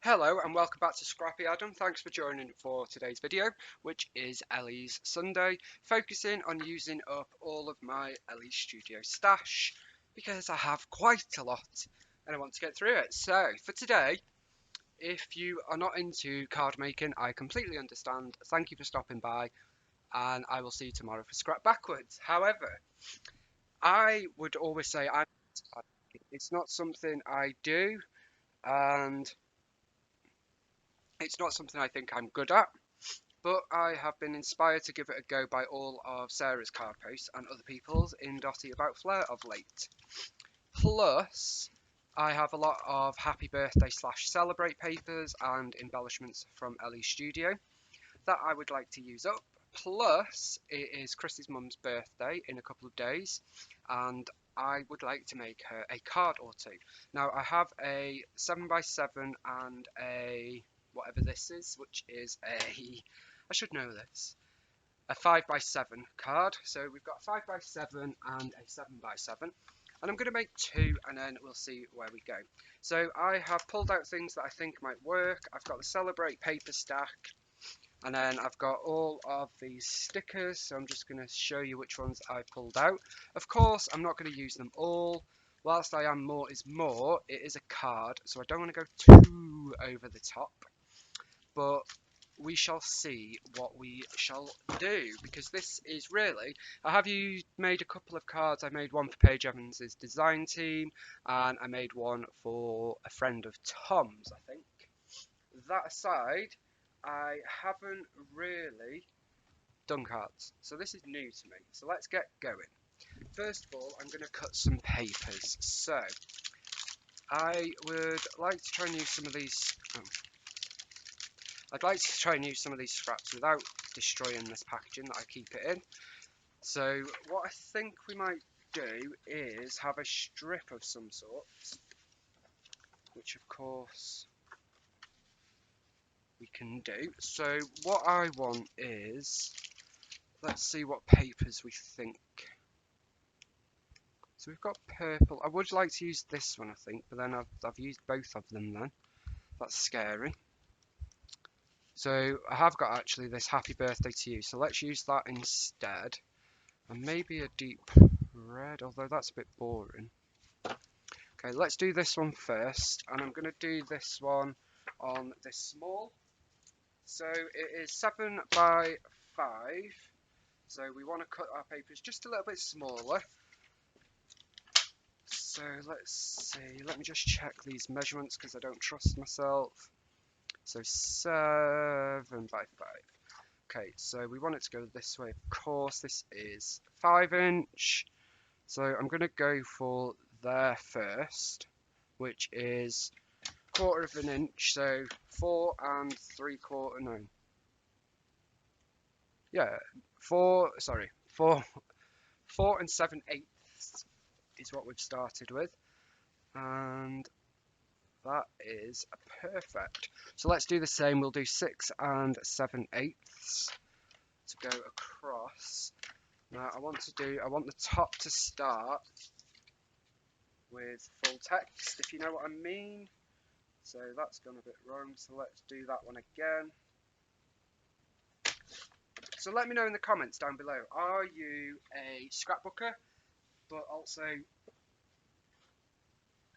Hello and welcome back to Scrappy Adam. Thanks for joining for today's video, which is Ellie's Sunday, focusing on using up all of my Ellie Studio stash because I have quite a lot and I want to get through it. So for today, if you are not into card making, I completely understand. Thank you for stopping by and I will see you tomorrow for Scrap Backwards. However, I would always say it's not something I do and it's not something I think I'm good at. But I have been inspired to give it a go by all of Sarah's card posts and other people's in Dotty About Flair of late. Plus, I have a lot of happy birthday / celebrate papers and embellishments from Ellie's studio that I would like to use up. Plus, it is Christy's mum's birthday in a couple of days, and I would like to make her a card or two. Now, I have a 7x7 and a whatever this is, which is I should know this, a 5x7 card. So we've got a 5x7 and a 7x7. And I'm going to make two and then we'll see where we go. So I have pulled out things that I think might work. I've got the Celebrate paper stack. And then I've got all of these stickers. So I'm just going to show you which ones I pulled out. Of course, I'm not going to use them all. Whilst I am more is more, it is a card. So I don't want to go too over the top. But we shall see what we shall do, because this is really, I have made a couple of cards. I made one for Paige Evans's design team and I made one for a friend of Tom's, I think. That aside, I haven't really done cards, so this is new to me, so let's get going. First of all, I'm going to cut some papers. So I would like to try and use some of these I'd like to try and use some of these scraps without destroying this packaging that I keep it in. So what I think we might do is have a strip of some sort, which of course we can do. So what I want is, let's see what papers we think. So we've got purple. I would like to use this one, I think, but then I've used both of them then. That's scary. So I have got actually this happy birthday to you, so let's use that instead. And maybe a deep red, although that's a bit boring. Okay, let's do this one first, and I'm going to do this one on this small. So it is 7x5, so we want to cut our papers just a little bit smaller. So let's see, let me just check these measurements because I don't trust myself. So 7x5. Okay, so we want it to go this way, of course. This is 5-inch. So I'm going to go for there first, which is 1/4 of an inch. So 4 3/4, no. Yeah, 4 7/8 is what we've started with. And that is perfect. So let's do the same. We'll do 6 7/8 to go across. Now I want the top to start with full text, if you know what I mean. So that's gone a bit wrong, so let's do that one again. So let me know in the comments down below, are you a scrapbooker, but also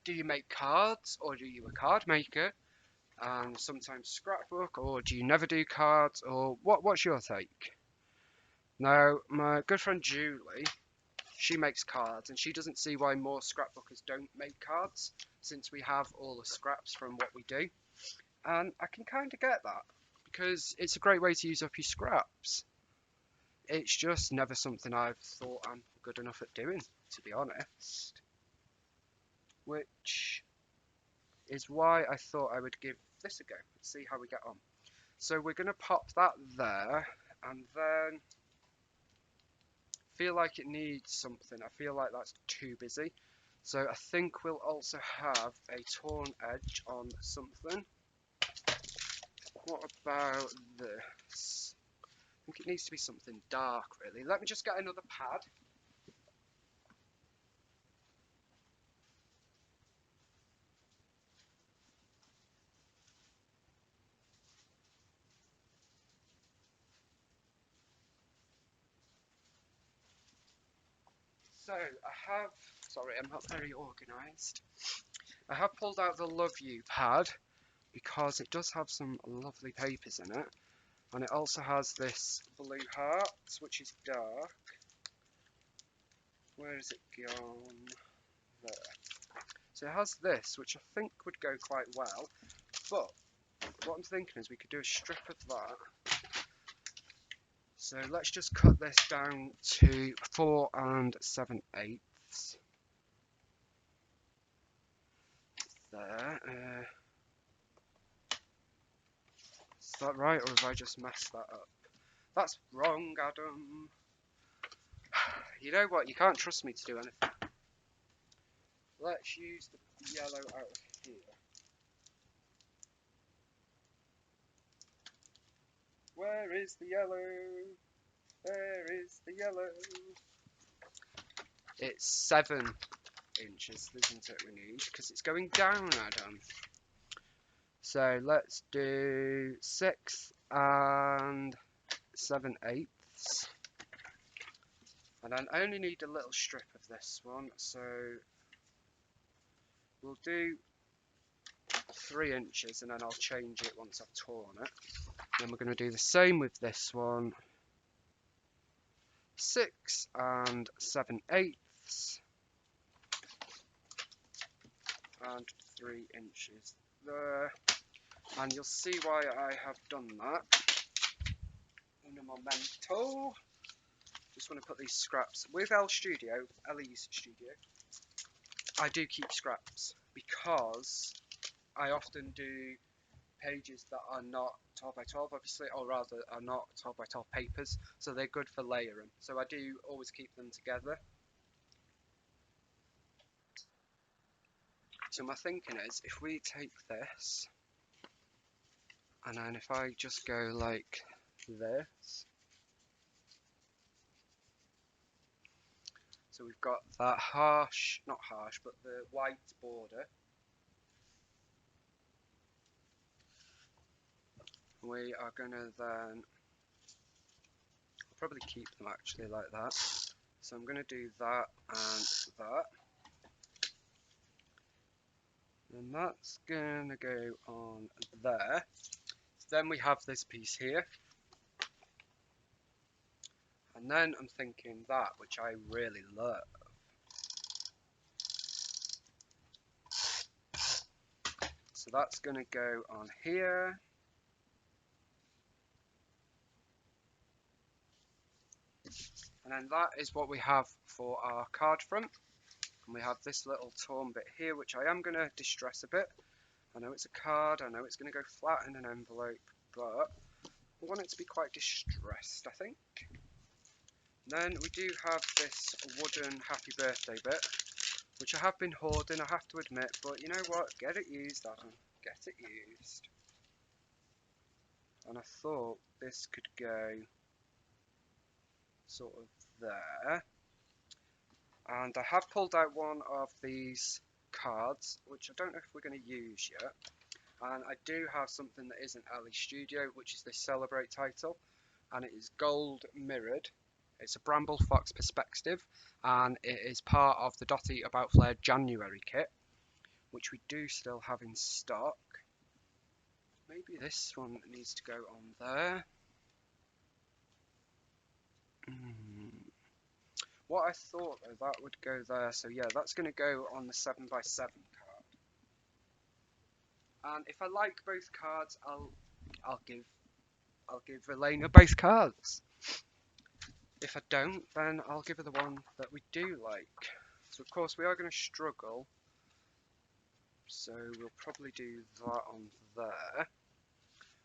do you make cards, or are you a card maker and sometimes scrapbook, or do you never do cards, or what's your take? Now, my good friend Julie, she makes cards, and she doesn't see why more scrapbookers don't make cards, since we have all the scraps from what we do. And I can kind of get that, because it's a great way to use up your scraps. It's just never something I've thought I'm good enough at doing, to be honest. Which is why I thought I would give this a go, and see how we get on. So we're going to pop that there, and then feel like it needs something. I feel like that's too busy. So I think we'll also have a torn edge on something. What about this? I think it needs to be something dark, really. Let me just get another pad. So I have, sorry, I'm not very organised. I have pulled out the Love You pad because it does have some lovely papers in it, and it also has this blue heart, which is dark. Where is it gone? There. So it has this, which I think would go quite well, but what I'm thinking is we could do a strip of that. So let's just cut this down to 4 7/8. There. Is that right, or have I just messed that up? That's wrong, Adam. You know what? You can't trust me to do anything. Let's use the yellow out of here. Where is the yellow? Where is the yellow? It's 7 inches, isn't it, we need? Because it's going down, Adam. So let's do 6 7/8. And then I only need a little strip of this one, so we'll do 3 inches and then I'll change it once I've torn it. Then we're going to do the same with this one. 6 7/8 and 3 inches there. And you'll see why I have done that in a momento. Just want to put these scraps with Elle's studio. I do keep scraps because I often do pages that are not 12 by 12 obviously, or rather are not 12 by 12 papers, so they're good for layering, so I do always keep them together. So my thinking is, if we take this and then if I just go like this, so we've got that harsh, not harsh, but the white border. We are going to then probably keep them actually like that. So I'm going to do that and that. And that's going to go on there. Then we have this piece here. And then I'm thinking that, which I really love. So that's going to go on here. And then that is what we have for our card front. And we have this little torn bit here, which I am going to distress a bit. I know it's a card, I know it's going to go flat in an envelope, but I want it to be quite distressed, I think. And then we do have this wooden happy birthday bit, which I have been hoarding, I have to admit, but you know what, get it used, Adam, get it used. And I thought this could go sort of there. And I have pulled out one of these cards, which I don't know if we're going to use yet. And I do have something that isn't Elle Studio, which is this Celebrate title, and it is gold mirrored. It's a Bramble Fox perspective, and it is part of the Dotty About Flair January kit, which we do still have in stock. Maybe this one needs to go on there. What I thought though, that would go there, so yeah, that's going to go on the 7x7 card. And if I like both cards, I'll give Elena both cards. If I don't, then I'll give her the one that we do like. So of course we are going to struggle. So we'll probably do that on there.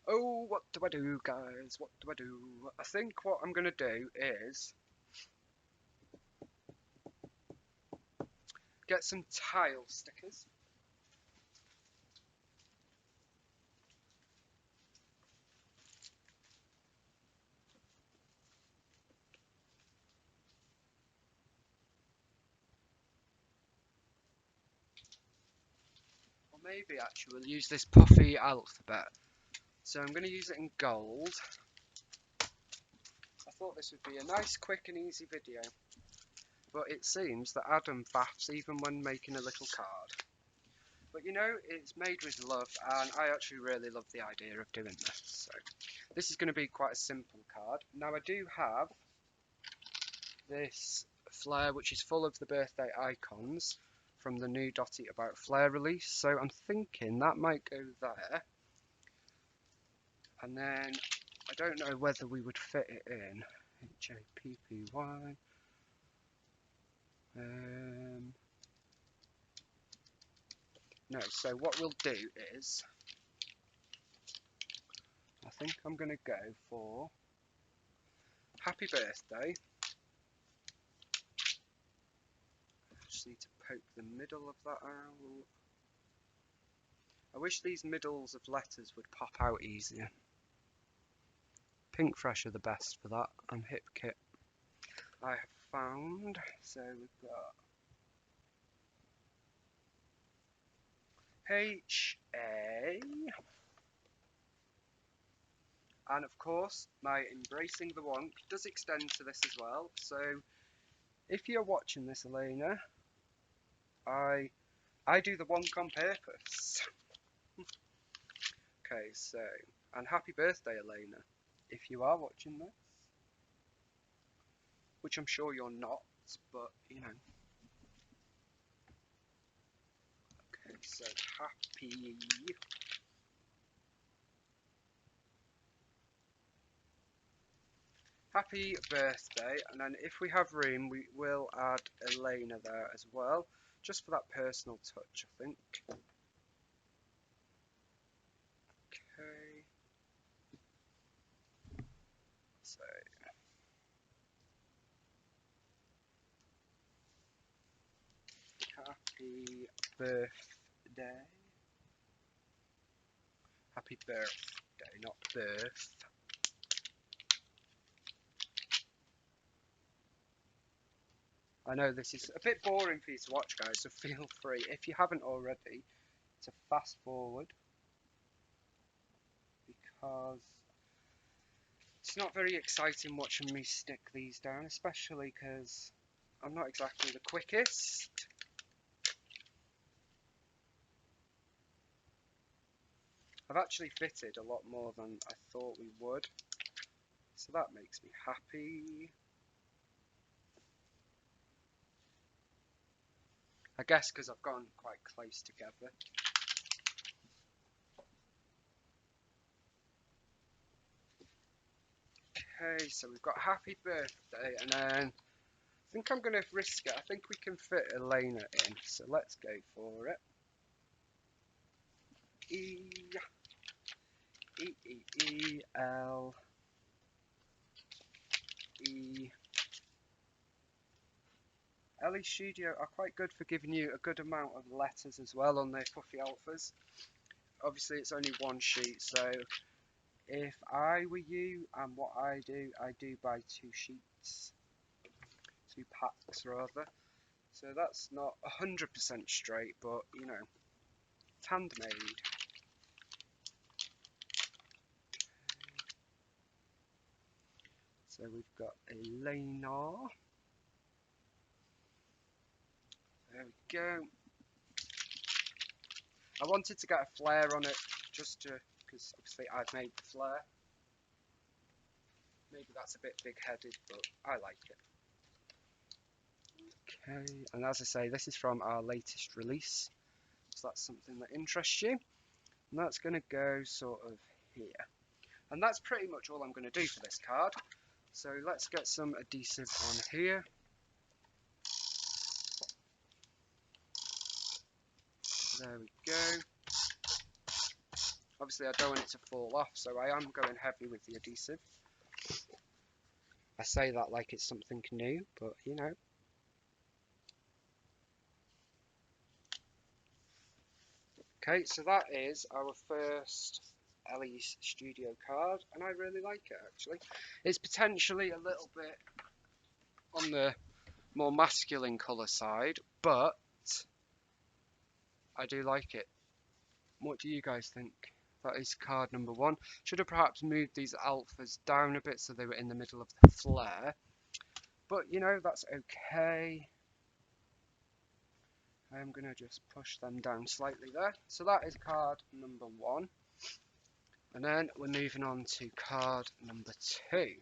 Oh, what do I do, guys? What do I do? I think what I'm going to do is get some tile stickers. Or maybe actually we'll use this puffy alphabet. So I'm going to use it in gold. I thought this would be a nice, quick and easy video. but it seems that Adam faffs even when making a little card. But you know, it's made with love, and I actually really love the idea of doing this. So this is going to be quite a simple card. Now I do have this flare which is full of the birthday icons from the new Dotty About Flair release, so I'm thinking that might go there. And then I don't know whether we would fit it in. HAPPY. No, so what we'll do is, I think I'm going to go for Happy Birthday. Just need to poke the middle of that out. I wish these middles of letters would pop out easier. Pink Fresh are the best for that, and Hip Kit I have found. So we've got HA, and of course my Embracing the Wonk does extend to this as well. So if you're watching this, Elena, I do the wonk on purpose. Okay, so, and happy birthday, Elena, if you are watching this, which I'm sure you're not, but you know. Okay, so happy birthday, and then if we have room, we will add Elena there as well, just for that personal touch, I think. Okay. So. Happy birthday. Happy birthday, not birth. I know this is a bit boring for you to watch, guys, so feel free, if you haven't already, to fast forward, because it's not very exciting watching me stick these down, especially because I'm not exactly the quickest. I've actually fitted a lot more than I thought we would, so that makes me happy. I guess because I've gone quite close together. Okay, so we've got happy birthday, and then I think I'm going to risk it. I think we can fit Elena in, so let's go for it. Elle. Elle Studio are quite good for giving you a good amount of letters as well on their puffy alphas. Obviously it's only one sheet, so if I were you and what I do buy two sheets. 2 packs rather. So that's not 100% straight, but you know, it's handmade. So we've got Elena. There we go. I wanted to get a flare on it just to, because obviously I've made the flare. Maybe that's a bit big-headed, but I like it. Okay, and as I say, this is from our latest release, so that's something that interests you. And that's going to go sort of here. And that's pretty much all I'm going to do for this card. So let's get some adhesive on here. There we go. Obviously I don't want it to fall off, so I am going heavy with the adhesive. I say that like it's something new, but you know. Okay, so that is our first Ellie's Studio card, and I really like it actually. It's potentially a little bit on the more masculine colour side, but I do like it. What do you guys think? That is card number 1. Should have perhaps moved these alphas down a bit so they were in the middle of the flare. But you know, that's okay. I'm going to just push them down slightly there. So that is card number 1. And then we're moving on to card number 2.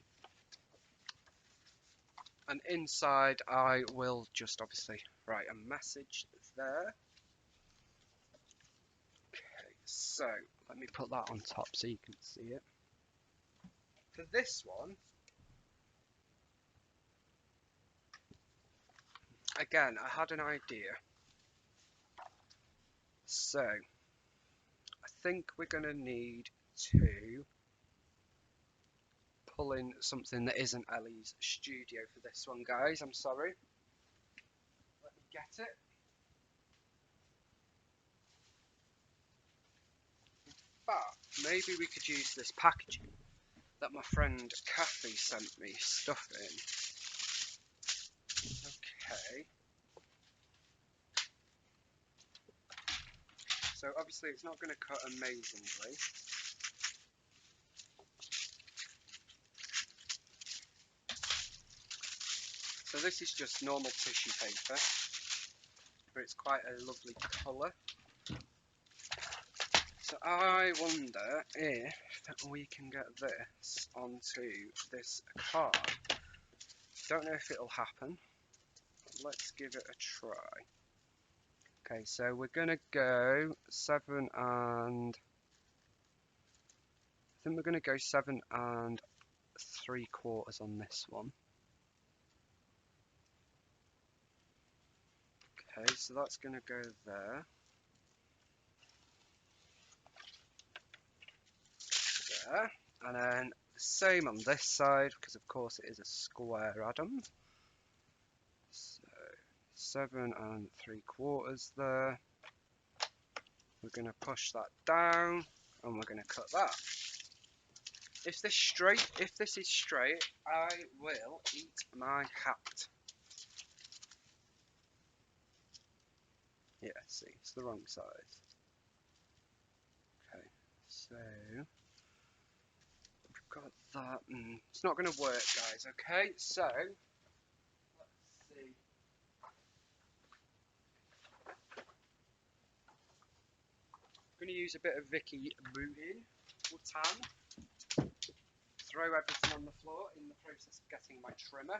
And inside I will just obviously write a message there. Okay, so let me put that on top so you can see it. For this one, again, I had an idea. So I think we're going to need to pull in something that isn't Ellie's studio for this one, guys. I'm sorry. Let me get it. But maybe we could use this packaging that my friend Kathy sent me stuff in. Okay. So obviously it's not going to cut amazingly. So this is just normal tissue paper, but it's quite a lovely colour. So I wonder if we can get this onto this card. Don't know if it'll happen. Let's give it a try. Okay, so we're gonna go 7 and I think we're gonna go 7 and 3/4 on this one. Okay, so that's gonna go there. There. And then the same on this side, because of course it is a square atom. So 7 and 3/4 there. We're going to push that down and we're going to cut that. If this is straight, I will eat my hat. Yeah, see, it's the wrong size. Okay, so we've got that. It's not going to work, guys. Okay, so let's see. I'm going to use a bit of Vicky Boudin or tan. Throw everything on the floor in the process of getting my trimmer.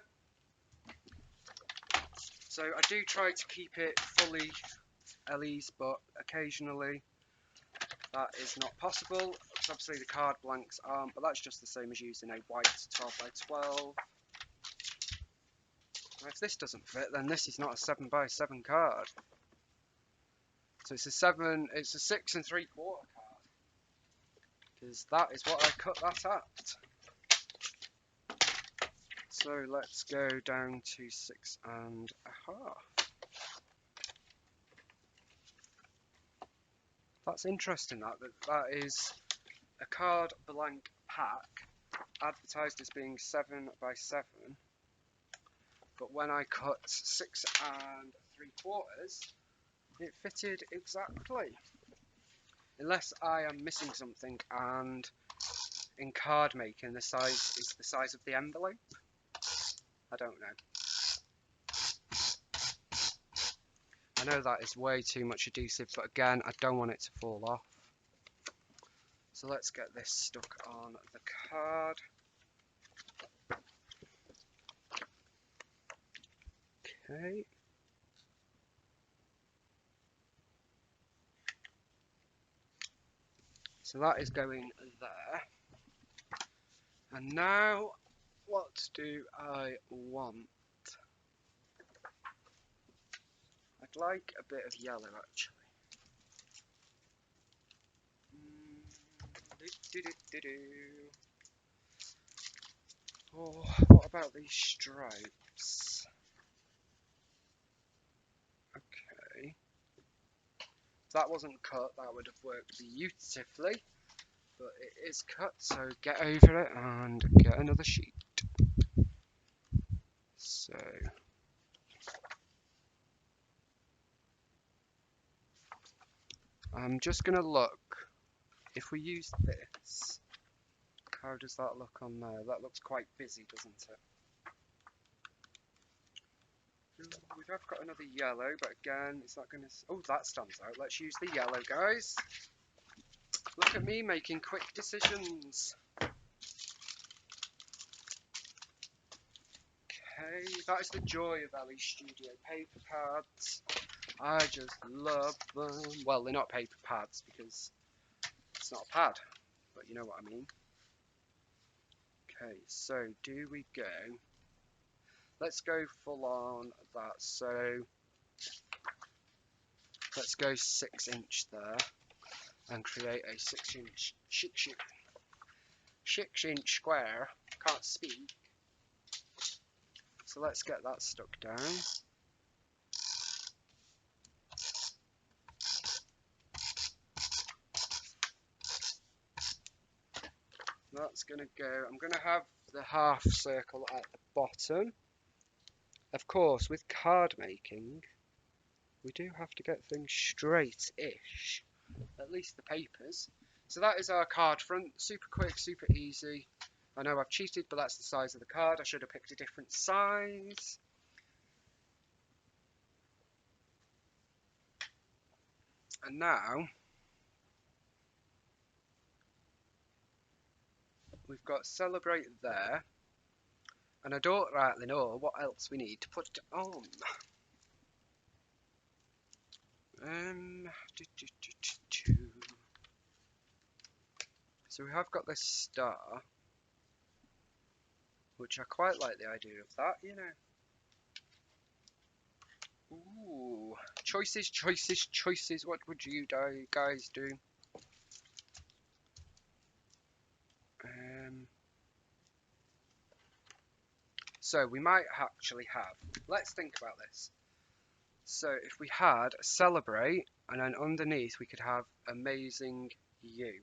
So I do try to keep it fully Ellie's, but occasionally that is not possible. Obviously the card blanks aren't, but that's just the same as using a white 12x12. Now if this doesn't fit, then this is not a 7x7 card. So it's a 6 and 3/4 card. Because that is what I cut that at. So let's go down to 6.5. That's interesting that is a card blank pack advertised as being 7x7, but when I cut 6 and 3/4, it fitted exactly. Unless I am missing something and in card making the size is the size of the envelope. I don't know. I know that is way too much adhesive, but again, I don't want it to fall off. So let's get this stuck on the card. Okay. So that is going there. And now, what do I want? I'd like a bit of yellow actually. Oh, what about these stripes? Okay. If that wasn't cut, that would have worked beautifully. But it is cut, so get over it and get another sheet. So I'm just going to look. If we use this, how does that look on there? That looks quite busy, doesn't it? We have got another yellow, but again, it's not going to... Oh, that stands out. Let's use the yellow, guys. Look at me making quick decisions. Okay, that is the joy of Elle Studio. Paper pads. I just love them. Well, they're not paper pads because it's not a pad, but you know what I mean. Okay, so do we go... Let's go full on that. So let's go 6" there and create a 6" 6" square. Can't speak. So let's get that stuck down. That's gonna go. I'm gonna have the half circle at the bottom. Of course, with card making, we do have to get things straight-ish. At least the papers. So that is our card front. Super quick, super easy. I know I've cheated, but that's the size of the card. I should have picked a different size. And now we've got celebrate there. And I don't rightly know what else we need to put on. So we have got this star, which I quite like the idea of that, you know. Ooh, choices, choices, choices. What would you guys do? So we might actually have, let's think about this. So if we had celebrate, and then underneath we could have amazing you.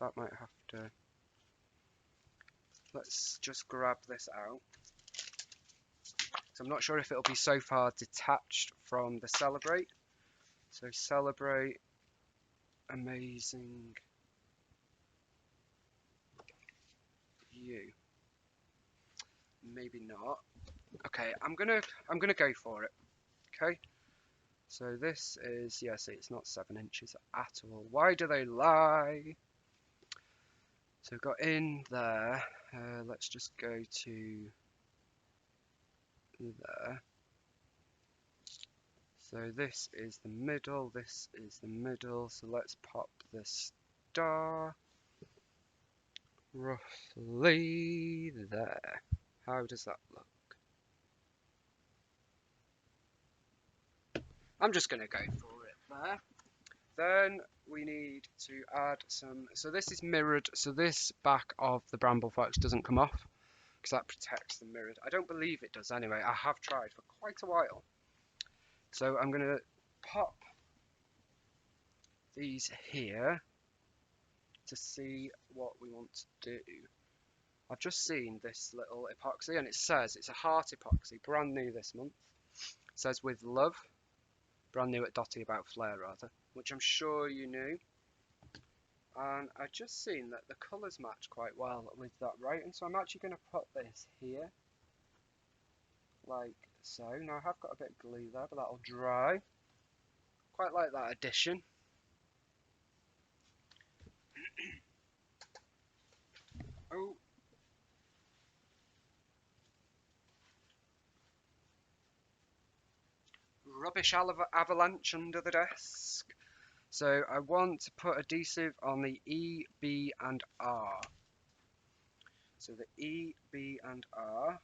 That might have to, let's just grab this out. So I'm not sure if it'll be so far detached from the celebrate. So celebrate, amazing you. Maybe not. Okay, I'm gonna go for it. Okay. So this is, yeah, see, it's not 7" at all. Why do they lie? So we've got in there. Let's just go to there. So this is the middle, this is the middle. So let's pop the star roughly there. How does that look? I'm just going to go for it there. Then we need to add some, so this is mirrored, so this back of the bramble fox doesn't come off because that protects the mirrored. I don't believe it does anyway. I have tried for quite a while. So I'm going to pop these here to see what we want to do. I've just seen this little epoxy and it says it's a heart epoxy, brand new this month. It says with love, brand new at Dotty About Flair rather, which I'm sure you knew. And I've just seen that the colours match quite well with that writing, so I'm actually going to put this here, like so. Now I have got a bit of glue there, but that'll dry. Quite like that addition. Oh. Rubbish avalanche under the desk. So I want to put adhesive on the E, B and R. So the E, B and R.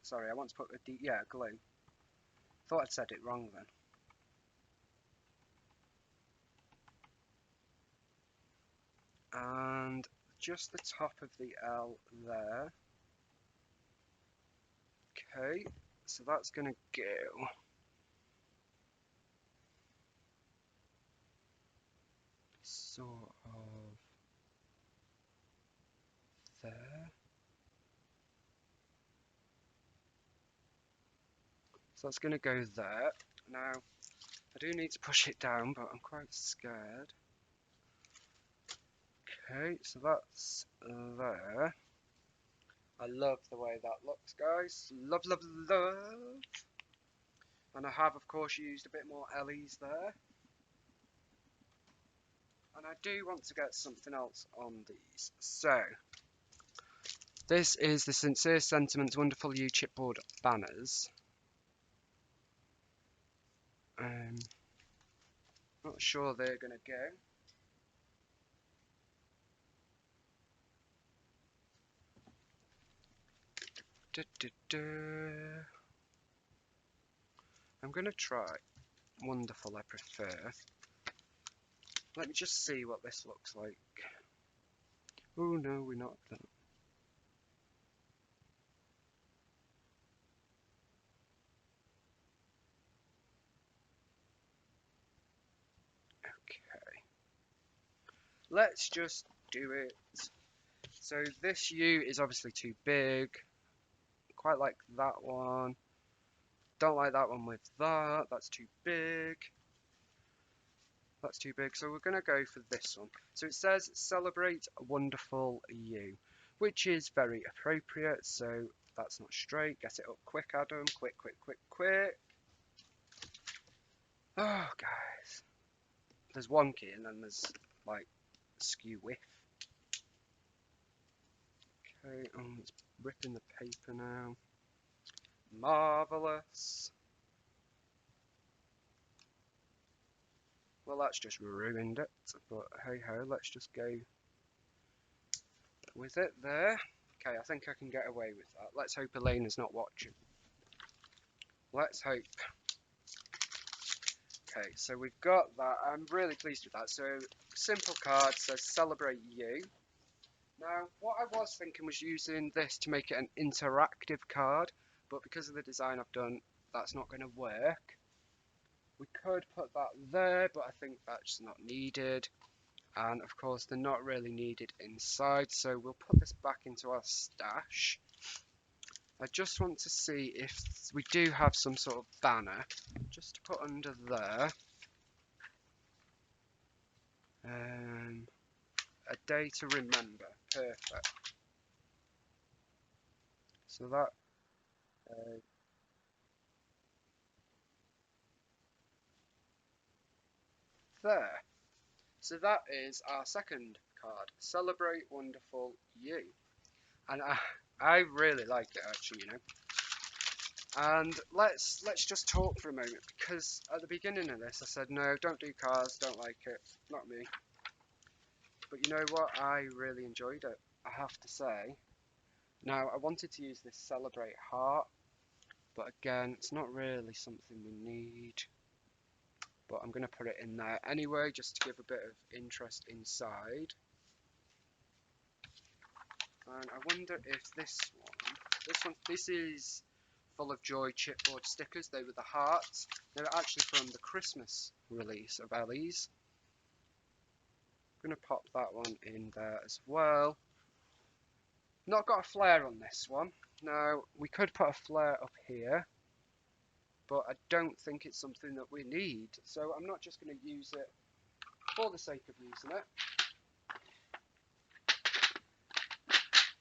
Sorry, I want to put glue. Thought I'd said it wrong then. And just the top of the L there. Okay, so that's going to go sort of there. So that's going to go there. Now, I do need to push it down, but I'm quite scared. Okay, so that's there. I love the way that looks, guys. Love, love, love. And I have, of course, used a bit more Ellie's there. And I do want to get something else on these. So, this is the Sincere Sentiments Wonderful You chipboard banners. Not sure they're going to go. I'm going to try Wonderful, I prefer. Let me just see what this looks like. Oh no, we're not done. Okay. Let's just do it. So this U is obviously too big. Quite like that one. Don't like that one with that. That's too big. That's too big. So we're going to go for this one. So it says celebrate wonderful you, which is very appropriate. So that's not straight. Get it up quick, Adam. Quick, quick, quick, quick. Oh, guys. There's wonky and then there's like skew whiff. Okay, it's ripping the paper now. Marvellous. Well, that's just ruined it, but hey ho, let's just go with it there. Okay, I think I can get away with that. Let's hope Elena's not watching. Let's hope. Okay, so we've got that. I'm really pleased with that. So, simple card says celebrate you. Now, what I was thinking was using this to make it an interactive card, but because of the design I've done, that's not going to work. We could put that there, but I think that's not needed. And of course, they're not really needed inside, so we'll put this back into our stash. I just want to see if we do have some sort of banner, just to put under there. A day to remember. Perfect. So that there. So that is our second card. Celebrate wonderful you. And I really like it actually, you know. And let's just talk for a moment, because at the beginning of this I said no, don't do cars, don't like it, not me. But you know what? I really enjoyed it, I have to say. Now I wanted to use this celebrate heart, but again it's not really something we need. But I'm going to put it in there anyway, just to give a bit of interest inside. And I wonder if this is Full of Joy chipboard stickers. They were the hearts. They were actually from the Christmas release of Ellie's. I'm going to pop that one in there as well. Not got a flare on this one. Now, we could put a flare up here, but I don't think it's something that we need. So I'm not just going to use it for the sake of using it.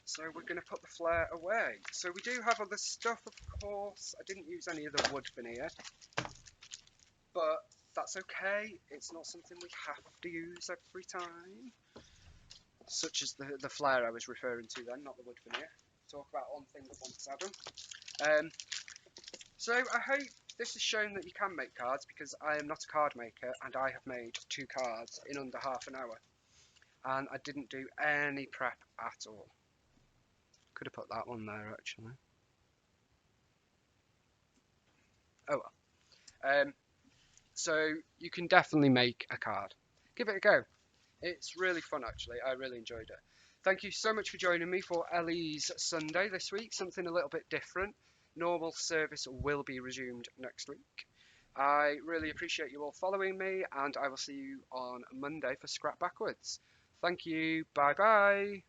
So we're going to put the flare away. So we do have other stuff, of course. I didn't use any of the wood veneer, but that's okay. It's not something we have to use every time. Such as the flare I was referring to then, not the wood veneer. Talk about one thing at once, Adam. So I hope this has shown that you can make cards, because I am not a card maker and I have made 2 cards in under half an hour. And I didn't do any prep at all. Could have put that one there actually. Oh well. So you can definitely make a card. Give it a go. It's really fun actually. I really enjoyed it. Thank you so much for joining me for Ellie's Sunday this week. Something a little bit different. Normal service will be resumed next week. I really appreciate you all following me, and I will see you on Monday for Scrap Backwards. Thank you. Bye bye.